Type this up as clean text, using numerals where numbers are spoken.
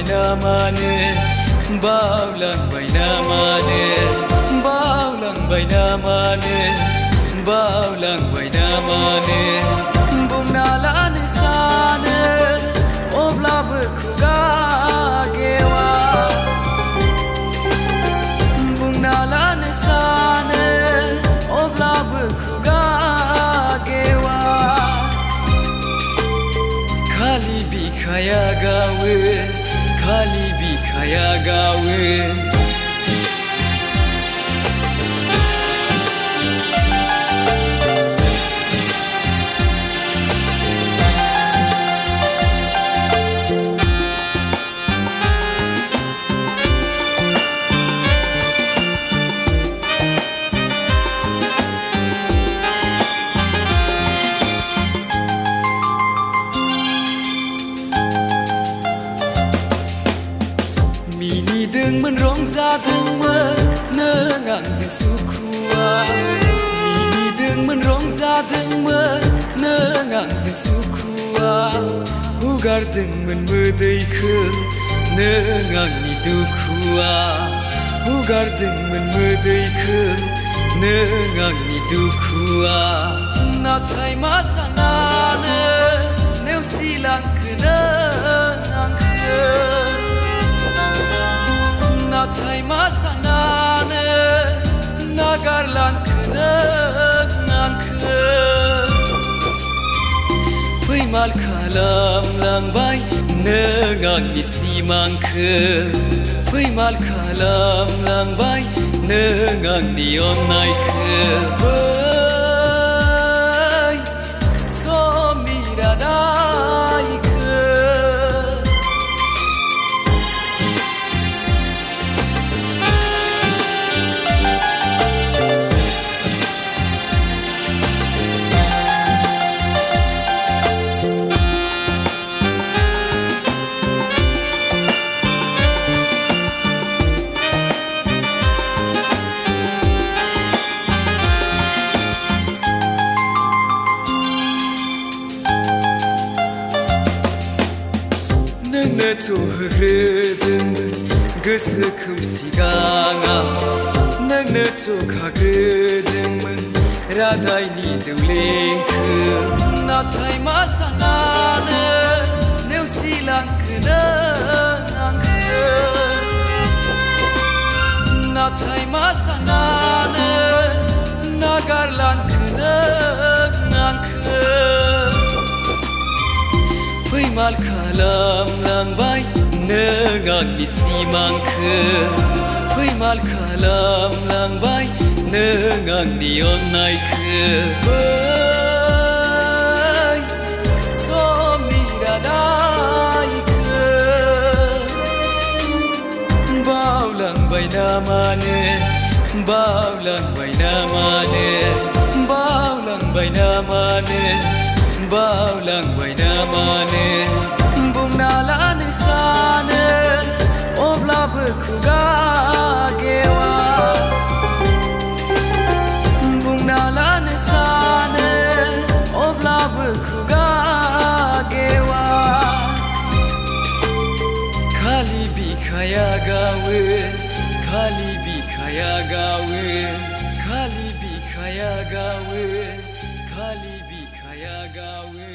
नामानो बावलांबाय नामानो बावलांबाय नामानो बावलांबाय नामानो बुंना लानो सानो अब्लाबो खुगा गेवा बुंना लानो सानो अब्लाबो खुगा गेवा खालि बिखाया गावो खालि बिखाया गावो मिनिदोंमोन रंजादोंमोन नों आंजों सुखुआ मिनिदोंमोन रंजादोंमोन नों आंजों सुखुआ हुगारदोंमोन मोदैखौ नों आंनि दुखुआ हुगारदोंमोन मोदैखौ नों आंनि दुखुआ नाथाय मा सानानो नेवसिलांखो नों आंखौ नाथाय मा सानानो नागारलांखो नों आंखौ फैमाल खालामलांबाय नों आंनि सिमांखौ फैमाल खालामलांबाय नों आंनि अननायखौ समनि रादायखौ नोंनोथ' होग्रोदोंमोन गोसोखौ सिगाङाव नोंनोथ' खाग्रोदोंमोन रादायनि दौलेंखौ नाथाय मा सानानो नेवसिलांखो नों आंखौ नाथाय मा सानानो नागारलांखो नों आंखौ फैमाल खालामलांबाय नों आंनि सिमांखौ फैमाल खालामलांबाय नों आंनि अननायखौ समनि रादायखौ बावलांबाय नामानो बावलांबाय नामानो बावलांबाय नामानो बावलांबाय नामानो बुंना लानो सानो अब्लाबो खुगा गेवा बुंना लानो सानो अब्लाबो खुगा गेवा खालि बिखाया गावो खालि बिखाया गावो खालि बिखाया गावो खालि बिखाया गावो